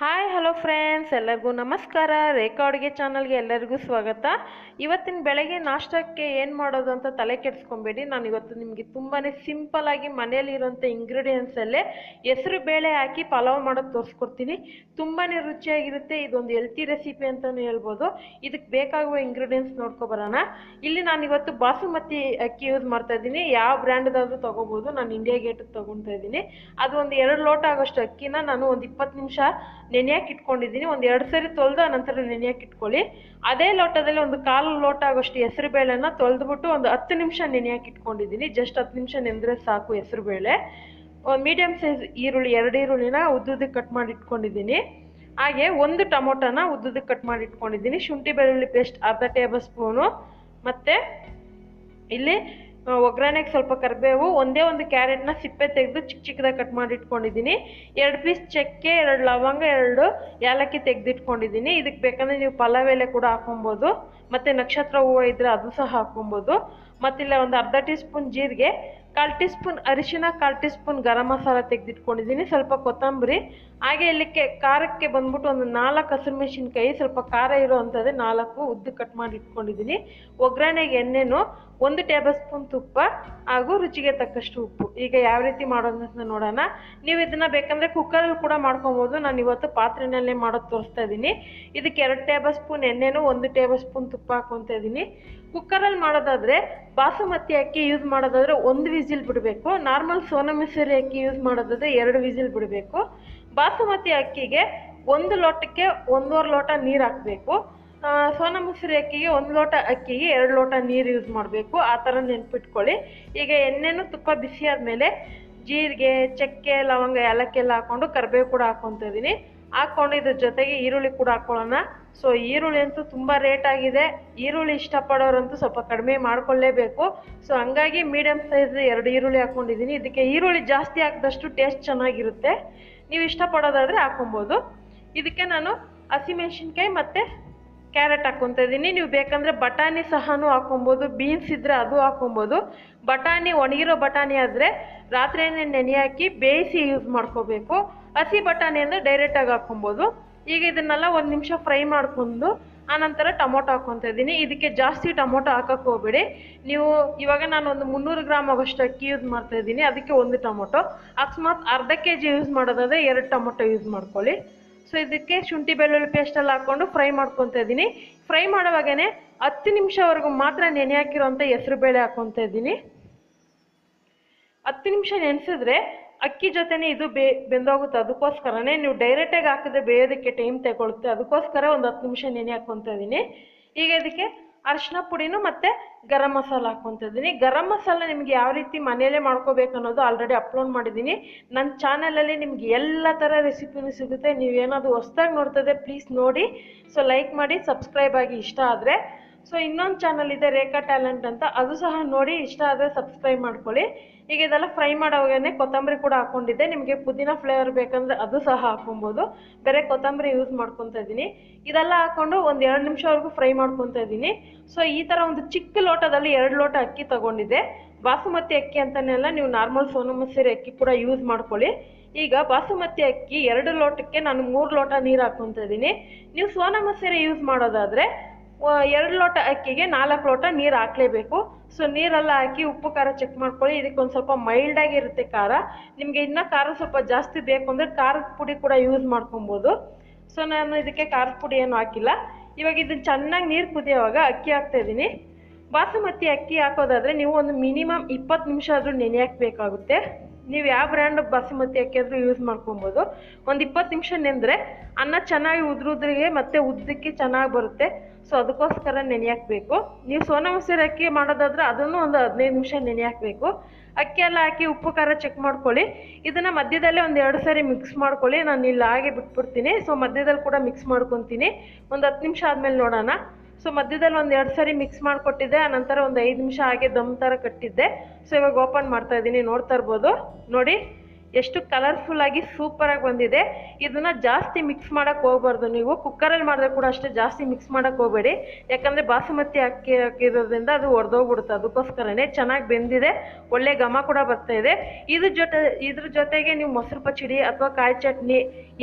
Hi hello friends, ಎಲ್ಲರಿಗೂ ನಮಸ್ಕಾರ. ರೇಖಾ ಅಡುಗೆ ಚಾನಲ್ಗೆ ಎಲ್ಲರಿಗೂ ಸ್ವಾಗತ. ಇವತ್ತಿನ ಬೆಳಗ್ಗೆ ನಾಷ್ಟಕ್ಕೆ ಏನು ಮಾಡೋದು ಅಂತ ತಲೆ ಕೆಡಿಸ್ಕೊಬೇಡಿ. ನಾನು ಇವತ್ತು ನಿಮಗೆ ತುಂಬಾ ಸಿಂಪಲ್ಲಾಗಿ ಮನೆಯಲ್ಲಿರೋಂಥ ಇಂಗ್ರೀಡಿಯೆಂಟ್ಸಲ್ಲೇ ಹೆಸರು ಬೇಳೆ ಹಾಕಿ ಪಲಾವ್ ಮಾಡೋದು ತೋರಿಸ್ಕೊಡ್ತೀನಿ. ತುಂಬಾ ರುಚಿಯಾಗಿರುತ್ತೆ. ಇದೊಂದು ಹೆಲ್ತಿ ರೆಸಿಪಿ ಅಂತಲೂ ಹೇಳ್ಬೋದು. ಇದಕ್ಕೆ ಬೇಕಾಗುವ ಇಂಗ್ರೀಡಿಯೆಂಟ್ಸ್ ನೋಡ್ಕೊಬರೋಣ. ಇಲ್ಲಿ ನಾನು ಇವತ್ತು ಬಾಸುಮತಿ ಅಕ್ಕಿ ಯೂಸ್ ಮಾಡ್ತಾ ಇದ್ದೀನಿ. ಯಾವ ಬ್ರ್ಯಾಂಡ್ದಾದ್ರೂ ತೊಗೋಬೋದು. ನಾನು ಇಂಡಿಯಾ ಗೇಟ್ ತೊಗೊತಾ ಇದ್ದೀನಿ. ಅದು ಒಂದು 2 ಲೋಟ ಆಗೋಷ್ಟು ಅಕ್ಕಿನ ನಾನು ಒಂದು 20 ನಿಮಿಷ ನೆನೆಯಕ್ಕೆ ಇಟ್ಕೊಂಡಿದ್ದೀನಿ. ಒಂದು 2 ಸರಿ ತೊಳೆದು ನಂತರ ನೆನೆಯಕ್ಕೆ ಇಟ್ಕೊಳ್ಳಿ. ಅದೇ ಲೋಟದಲ್ಲಿ ಒಂದು 1/4 ಲೋಟ ಆಗೋಷ್ಟು ಹೆಸರು ಬೇಳೆನ ತೊಳೆದ್ಬಿಟ್ಟು ಒಂದು 10 ನಿಮಿಷ ನೆನೆಯಕ್ಕೆ ಇಟ್ಕೊಂಡಿದ್ದೀನಿ. ಜಸ್ಟ್ 10 ನಿಮಿಷ ನೆಂದರೆ ಸಾಕು ಹೆಸರು ಬೇಳೆ. ಒಂದು ಮೀಡಿಯಮ್ ಸೈಜ್ ಈರುಳ್ಳಿ, 2 ಈರುಳ್ಳಿನ ಉದ್ದುದಕ್ಕೆ ಕಟ್ ಮಾಡಿ ಇಟ್ಕೊಂಡಿದ್ದೀನಿ. ಹಾಗೆ ಒಂದು ಟೊಮೊಟೊನ ಉದ್ದುದಕ್ಕೆ ಕಟ್ ಮಾಡಿ ಇಟ್ಕೊಂಡಿದ್ದೀನಿ. ಶುಂಠಿ ಬೆಳ್ಳುಳ್ಳಿ ಪೇಸ್ಟ್ ಅರ್ಧ ಟೇಬಲ್ ಸ್ಪೂನು. ಮತ್ತು ಇಲ್ಲಿ ಒಗ್ಗರಣೆಗೆ ಸ್ವಲ್ಪ ಕರಿಬೇವು, ಒಂದೇ ಒಂದು ಕ್ಯಾರೆಟ್ನ ಸಿಪ್ಪೆ ತೆಗೆದು ಚಿಕ್ಕ ಚಿಕ್ಕದಾಗಿ ಕಟ್ ಮಾಡಿ ಇಟ್ಕೊಂಡಿದ್ದೀನಿ. 2 ಪೀಸ್ ಚಕ್ಕೆ, 2 ಲವಂಗ, 2 ಏಲಕ್ಕಿ ತೆಗೆದಿಟ್ಕೊಂಡಿದ್ದೀನಿ. ಇದಕ್ಕೆ ಬೇಕಂದರೆ ನೀವು ಪಲಾವ್ ಎಲೆ ಕೂಡ ಹಾಕೊಬೋದು. ಮತ್ತು ನಕ್ಷತ್ರ ಹೂವು ಇದ್ದರೆ ಅದು ಸಹ ಹಾಕೊಬೋದು. ಮತ್ತಿಲ್ಲ ಒಂದು ಅರ್ಧ ಟೀ ಸ್ಪೂನ್ ಜೀರಿಗೆ, 1/4 ಟೀ ಸ್ಪೂನ್ ಅರಿಶಿನ, 1/4 ಟೀ ಸ್ಪೂನ್ ಗರಂ ಮಸಾಲ ತೆಗೆದಿಟ್ಕೊಂಡಿದ್ದೀನಿ. ಸ್ವಲ್ಪ ಕೊತ್ತಂಬರಿ, ಹಾಗೆ ಇಲ್ಲಿಕ್ಕೆ ಖಾರಕ್ಕೆ ಬಂದ್ಬಿಟ್ಟು ಒಂದು 4 ಹಸಿರು ಮೆಣಸಿನ್ಕಾಯಿ, ಸ್ವಲ್ಪ ಖಾರ ಇರೋ ಅಂಥದ್ದೇ 4 ಉದ್ದು ಕಟ್ ಮಾಡಿ ಇಟ್ಕೊಂಡಿದ್ದೀನಿ. ಒಗ್ಗರಣೆಗೆ ಎಣ್ಣೆನು, 1 ಟೇಬಲ್ ಸ್ಪೂನ್ ತುಪ್ಪ ಹಾಗೂ ರುಚಿಗೆ ತಕ್ಕಷ್ಟು ಉಪ್ಪು. ಈಗ ಯಾವ ರೀತಿ ಮಾಡೋದು ಅಂತ ನೋಡೋಣ. ನೀವು ಇದನ್ನು ಬೇಕಂದರೆ ಕುಕ್ಕರಲ್ಲಿ ಕೂಡ ಮಾಡ್ಕೊಬೋದು. ನಾನು ಇವತ್ತು ಪಾತ್ರೆನಲ್ಲೇ ಮಾಡೋದು ತೋರಿಸ್ತಾ ಇದ್ದೀನಿ. ಇದಕ್ಕೆ 2 ಟೇಬಲ್ ಸ್ಪೂನ್ ಎಣ್ಣೆನು, 1 ಟೇಬಲ್ ಸ್ಪೂನ್ ತುಪ್ಪ ಹಾಕ್ಕೊತಾ ಇದ್ದೀನಿ. ಕುಕ್ಕರಲ್ಲಿ ಮಾಡೋದಾದರೆ ಬಾಸುಮತಿ ಅಕ್ಕಿ ಯೂಸ್ ಮಾಡೋದಾದರೆ 1 ವಿಸಿಲ್ ಬಿಡಬೇಕು. ನಾರ್ಮಲ್ ಸೋನಾ ಮಸೂರಿ ಅಕ್ಕಿ ಯೂಸ್ ಮಾಡೋದಾದರೆ 2 ವಿಸಿಲ್ ಬಿಡಬೇಕು. ಬಾಸುಮತಿ ಅಕ್ಕಿಗೆ 1 ಲೋಟಕ್ಕೆ 1.5 ಲೋಟ ನೀರು ಹಾಕಬೇಕು. ಸೋನಾ ಮಸೂರಿ ಅಕ್ಕಿಗೆ 1 ಲೋಟ ಅಕ್ಕಿಗೆ 2 ಲೋಟ ನೀರು ಯೂಸ್ ಮಾಡಬೇಕು. ಆ ಥರ ನೆನ್ಪಿಟ್ಕೊಳ್ಳಿ. ಈಗ ಎಣ್ಣೆನೂ ತುಪ್ಪ ಬಿಸಿ ಆದಮೇಲೆ ಜೀರಿಗೆ, ಚಕ್ಕೆ, ಲವಂಗ, ಏಲಕ್ಕಿ ಎಲ್ಲ ಹಾಕ್ಕೊಂಡು ಕರಿಬೇವು ಕೂಡ ಹಾಕ್ಕೊತಾ ಇದ್ದೀನಿ. ಹಾಕ್ಕೊಂಡು ಇದ್ರ ಜೊತೆಗೆ ಈರುಳ್ಳಿ ಕೂಡ ಹಾಕ್ಕೊಳ್ಳೋಣ. ಸೊ ಈರುಳ್ಳಿ ಅಂತೂ ತುಂಬ ರೇಟ್ ಆಗಿದೆ. ಈರುಳ್ಳಿ ಇಷ್ಟಪಡೋರಂತೂ ಸ್ವಲ್ಪ ಕಡಿಮೆ ಮಾಡ್ಕೊಳ್ಳೇಬೇಕು. ಸೊ ಹಂಗಾಗಿ ಮೀಡಿಯಮ್ ಸೈಜ್ 2 ಈರುಳ್ಳಿ ಹಾಕ್ಕೊಂಡಿದ್ದೀನಿ. ಇದಕ್ಕೆ ಈರುಳ್ಳಿ ಜಾಸ್ತಿ ಹಾಕಿದಷ್ಟು ಟೇಸ್ಟ್ ಚೆನ್ನಾಗಿರುತ್ತೆ. ನೀವು ಇಷ್ಟಪಡೋದಾದರೆ ಹಾಕ್ಕೊಬೋದು. ಇದಕ್ಕೆ ನಾನು ಹಸಿಮೆಣ್ಸಿನ್ಕಾಯಿ ಮತ್ತು ಕ್ಯಾರೆಟ್ ಹಾಕ್ಕೊತಾ ಇದ್ದೀನಿ. ನೀವು ಬೇಕಂದರೆ ಬಟಾಣಿ ಸಹನೂ ಹಾಕ್ಕೊಬೋದು. ಬೀನ್ಸ್ ಇದ್ದರೆ ಅದು ಹಾಕ್ಕೊಬೋದು. ಬಟಾಣಿ, ಒಣಗಿರೋ ಬಟಾಣಿ ಆದರೆ ರಾತ್ರಿಯೇ ನೆನೆ ಹಾಕಿ ಬೇಯಿಸಿ ಯೂಸ್ ಮಾಡ್ಕೋಬೇಕು. ಹಸಿ ಬಟಾಣಿ ಅಂದರೆ ಡೈರೆಕ್ಟಾಗಿ ಹಾಕ್ಕೊಬೋದು. ಈಗ ಇದನ್ನೆಲ್ಲ 1 ನಿಮಿಷ ಫ್ರೈ ಮಾಡಿಕೊಂಡು ಆನಂತರ ಟೊಮೊಟೊ ಹಾಕ್ಕೊತಾ ಇದ್ದೀನಿ. ಇದಕ್ಕೆ ಜಾಸ್ತಿ ಟೊಮೊಟೊ ಹಾಕೋಕ್ಕೆ ಹೋಗಬೇಡಿ. ನೀವು ಇವಾಗ ನಾನು ಒಂದು 300 ಗ್ರಾಮ್ ಆಗೋಷ್ಟು ಅಕ್ಕಿ ಯೂಸ್ ಮಾಡ್ತಾ ಇದ್ದೀನಿ. ಅದಕ್ಕೆ 1 ಟೊಮೊಟೊ. ಅಕಸ್ಮಾತ್ ಅರ್ಧ kg ಯೂಸ್ ಮಾಡೋದಾದರೆ 2 ಟೊಮೊಟೊ ಯೂಸ್ ಮಾಡ್ಕೊಳ್ಳಿ. ಸೊ ಇದಕ್ಕೆ ಶುಂಠಿ ಬೆಳ್ಳುಳ್ಳಿ ಪೇಸ್ಟೆಲ್ಲ ಹಾಕ್ಕೊಂಡು ಫ್ರೈ ಮಾಡ್ಕೊತಾ ಇದ್ದೀನಿ. ಫ್ರೈ ಮಾಡುವಾಗೇ 10 ನಿಮಿಷವರೆಗೂ ಮಾತ್ರ ನೆನೆ ಹಾಕಿರೋಂಥ ಹೆಸರು ಬೇಳೆ ಹಾಕ್ಕೊತಾ ಇದ್ದೀನಿ. 10 ನಿಮಿಷ ನೆನೆಸಿದ್ರೆ ಅಕ್ಕಿ ಜೊತೆನೇ ಇದು ಬೆಂದೋಗುತ್ತೆ. ಅದಕ್ಕೋಸ್ಕರನೇ ನೀವು ಡೈರೆಕ್ಟಾಗಿ ಹಾಕಿದ್ರೆ ಬೇಯೋದಕ್ಕೆ ಟೈಮ್ ತಗೊಳುತ್ತೆ. ಅದಕ್ಕೋಸ್ಕರ ಒಂದು 10 ನಿಮಿಷ ನೆನೆ ಹಾಕ್ಕೊತಾ ಇದ್ದೀನಿ. ಈಗ ಇದಕ್ಕೆ ಅರಿಶಿನ ಪುಡಿನೂ ಮತ್ತು ಗರಂ ಮಸಾಲ ಹಾಕ್ಕೊತಾ ಇದ್ದೀನಿ. ಗರಂ ಮಸಾಲ ನಿಮಗೆ ಯಾವ ರೀತಿ ಮನೆಯಲ್ಲೇ ಮಾಡ್ಕೋಬೇಕು ಅನ್ನೋದು ಆಲ್ರೆಡಿ ಅಪ್ಲೋಡ್ ಮಾಡಿದ್ದೀನಿ. ನನ್ನ ಚಾನಲಲ್ಲಿ ನಿಮ್ಗೆ ಎಲ್ಲ ಥರ ರೆಸಿಪಿನೂ ಸಿಗುತ್ತೆ. ನೀವೇನಾದರೂ ಹೊಸ್ದಾಗಿ ನೋಡ್ತದೆ ಪ್ಲೀಸ್ ನೋಡಿ. ಸೊ ಲೈಕ್ ಮಾಡಿ, ಸಬ್ಸ್ಕ್ರೈಬ್ ಆಗಿ ಇಷ್ಟ ಆದರೆ. ಸೊ ಇನ್ನೊಂದು ಚಾನಲ್ ಇದೆ ರೇಖಾ ಟ್ಯಾಲೆಂಟ್ ಅಂತ, ಅದು ಸಹ ನೋಡಿ. ಇಷ್ಟ ಆದರೆ ಸಬ್ಸ್ಕ್ರೈಬ್ ಮಾಡ್ಕೊಳ್ಳಿ. ಈಗ ಇದೆಲ್ಲ ಫ್ರೈ ಮಾಡೋವಾಗೇ ಕೊತ್ತಂಬರಿ ಕೂಡ ಹಾಕ್ಕೊಂಡಿದ್ದೆ. ನಿಮಗೆ ಪುದೀನ ಫ್ಲೇವರ್ ಬೇಕಂದರೆ ಅದು ಸಹ ಹಾಕ್ಕೊಬೋದು. ಬೇರೆ ಕೊತ್ತಂಬರಿ ಯೂಸ್ ಮಾಡ್ಕೊತಾ ಇದ್ದೀನಿ. ಇದೆಲ್ಲ ಹಾಕ್ಕೊಂಡು ಒಂದು 2 ನಿಮಿಷವರೆಗೂ ಫ್ರೈ ಮಾಡ್ಕೊತಾ ಇದ್ದೀನಿ. ಸೊ ಈ ಥರ ಒಂದು ಚಿಕ್ಕ ಲೋಟದಲ್ಲಿ 2 ಲೋಟ ಅಕ್ಕಿ ತೊಗೊಂಡಿದ್ದೆ. ಬಾಸುಮತಿ ಅಕ್ಕಿ ಅಂತಲೇ ನೀವು ನಾರ್ಮಲ್ ಸೋನಾ ಮಸೂರಿ ಅಕ್ಕಿ ಕೂಡ ಯೂಸ್ ಮಾಡ್ಕೊಳ್ಳಿ. ಈಗ ಬಾಸುಮತಿ ಅಕ್ಕಿ 2 ಲೋಟಕ್ಕೆ ನಾನು 3 ಲೋಟ ನೀರು ಹಾಕ್ಕೊತಾ ಇದ್ದೀನಿ. ನೀವು ಸೋನಾ ಮಸೂರಿ ಯೂಸ್ ಮಾಡೋದಾದರೆ 2 ಲೋಟ ಅಕ್ಕಿಗೆ 4 ಲೋಟ ನೀರು ಹಾಕಲೇಬೇಕು. ಸೊ ನೀರೆಲ್ಲ ಹಾಕಿ ಉಪ್ಪು ಖಾರ ಚೆಕ್ ಮಾಡ್ಕೊಳ್ಳಿ. ಇದಕ್ಕೆ ಒಂದು ಸ್ವಲ್ಪ ಮೈಲ್ಡಾಗಿರುತ್ತೆ ಖಾರ. ನಿಮಗೆ ಇನ್ನೂ ಖಾರ ಸ್ವಲ್ಪ ಜಾಸ್ತಿ ಬೇಕು ಅಂದರೆ ಖಾರದ ಪುಡಿ ಕೂಡ ಯೂಸ್ ಮಾಡ್ಕೊಬೋದು. ಸೊ ನಾನು ಇದಕ್ಕೆ ಖಾರದ ಪುಡಿ ಏನು ಹಾಕಿಲ್ಲ. ಇವಾಗ ಇದನ್ನು ಚೆನ್ನಾಗಿ ನೀರು ಕುದಿಯೋವಾಗ ಅಕ್ಕಿ ಹಾಕ್ತಾಯಿದ್ದೀನಿ. ಬಾಸುಮತಿ ಅಕ್ಕಿ ಹಾಕೋದಾದರೆ ನೀವು ಒಂದು ಮಿನಿಮಮ್ 20 ನಿಮಿಷ ಆದರೂ ನೆನೆ ಹಾಕಬೇಕಾಗುತ್ತೆ. ನೀವು ಯಾವ ಬ್ರ್ಯಾಂಡ್ ಬಾಸುಮತಿ ಅಕ್ಕಿ ಆದರೂ ಯೂಸ್ ಮಾಡ್ಕೊಬೋದು. ಒಂದು 20 ನಿಮಿಷ ನೆಂದರೆ ಅನ್ನ ಚೆನ್ನಾಗಿ ಉದ್ರಿಗೆ ಮತ್ತು ಉದ್ದಕ್ಕೆ ಚೆನ್ನಾಗಿ ಬರುತ್ತೆ. ಸೊ ಅದಕ್ಕೋಸ್ಕರ ನೆನೆ ಹಾಕಬೇಕು. ನೀವು ಸೋನಾ ಮಸೂರಿ ಅಕ್ಕಿ ಮಾಡೋದಾದರೆ ಅದನ್ನು ಒಂದು 15 ನಿಮಿಷ ನೆನೆ ಹಾಕಬೇಕು. ಅಕ್ಕಿ ಎಲ್ಲ ಹಾಕಿ ಉಪ್ಪು ಖಾರ ಚೆಕ್ ಮಾಡ್ಕೊಳ್ಳಿ. ಇದನ್ನು ಮಧ್ಯದಲ್ಲೇ ಒಂದು 2 ಸಾರಿ ಮಿಕ್ಸ್ ಮಾಡ್ಕೊಳ್ಳಿ. ನಾನು ಇಲ್ಲಿ ಹಾಗೆ ಬಿಟ್ಬಿಡ್ತೀನಿ. ಸೊ ಮಧ್ಯದಲ್ಲಿ ಕೂಡ ಮಿಕ್ಸ್ ಮಾಡ್ಕೊತೀನಿ. ಒಂದು 10 ನಿಮಿಷ ಆದಮೇಲೆ ನೋಡೋಣ. ಸೊ ಮಧ್ಯದಲ್ಲಿ ಒಂದು 2 ಸಾರಿ ಮಿಕ್ಸ್ ಮಾಡಿಕೊಟ್ಟಿದ್ದೆ. ಆನಂತರ ಒಂದು 5 ನಿಮಿಷ ಹಾಗೆ ದಮ್ ಥರ ಕಟ್ಟಿದ್ದೆ. ಸೊ ಇವಾಗ ಓಪನ್ ಮಾಡ್ತಾ ಇದ್ದೀನಿ. ನೋಡ್ತಾ ಇರ್ಬೋದು ನೋಡಿ. ಎಷ್ಟು ಕಲರ್ಫುಲ್ಲಾಗಿ ಸೂಪರಾಗಿ ಬಂದಿದೆ. ಇದನ್ನು ಜಾಸ್ತಿ ಮಿಕ್ಸ್ ಮಾಡೋಕ್ಕೆ ಹೋಗ್ಬಾರ್ದು. ನೀವು ಕುಕ್ಕರಲ್ಲಿ ಮಾಡಿದ್ರೆ ಕೂಡ ಅಷ್ಟೇ ಜಾಸ್ತಿ ಮಿಕ್ಸ್ ಮಾಡೋಕ್ಕೆ ಹೋಗಬೇಡಿ, ಯಾಕಂದರೆ ಬಾಸುಮತಿ ಅಕ್ಕಿ ಹಾಕಿರೋದ್ರಿಂದ ಅದು ಒಡೆದೋಗ್ಬಿಡುತ್ತೆ. ಅದಕ್ಕೋಸ್ಕರನೇ ಚೆನ್ನಾಗಿ ಬೆಂದಿದೆ, ಒಳ್ಳೆ ಘಮ ಕೂಡ ಬರ್ತಾ ಇದೆ. ಇದ್ರ ಜೊತೆಗೆ ನೀವು ಮೊಸರು ಪಚ್ಚಡಿ ಅಥವಾ ಕಾಯಿ ಚಟ್ನಿ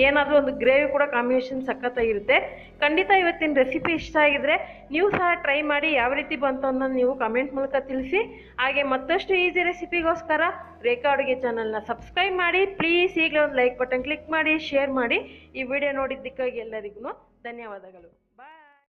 ಏನಾದರೂ ಒಂದು ಗ್ರೇವಿ ಕೂಡ ಕಾಂಬಿನೇಷನ್ ಸಖತ್ತಾಗಿರುತ್ತೆ. ಖಂಡಿತ ಇವತ್ತಿನ ರೆಸಿಪಿ ಇಷ್ಟ ಆಗಿದ್ರೆ ನೀವು ಸಹ ಟ್ರೈ ಮಾಡಿ, ಯಾವ ರೀತಿ ಬಂತು ಅನ್ನೋದು ನೀವು ಕಮೆಂಟ್ ಮೂಲಕ ತಿಳಿಸಿ. ಹಾಗೆ ಮತ್ತಷ್ಟು ಈಸಿ ರೆಸಿಪಿಗೋಸ್ಕರ ರೇಖಾ ಅಡುಗೆ ಚಾನಲ್ನ ಸಬ್ಸ್ಕ್ರೈಬ್ ಮಾಡಿ. ಪ್ಲೀಸ್ ಈಗಲೇ ಒಂದು ಲೈಕ್ ಬಟನ್ ಕ್ಲಿಕ್ ಮಾಡಿ, ಶೇರ್ ಮಾಡಿ. ಈ ವಿಡಿಯೋ ನೋಡಿದ್ದಕ್ಕಾಗಿ ಎಲ್ಲರಿಗೂ ಧನ್ಯವಾದಗಳು.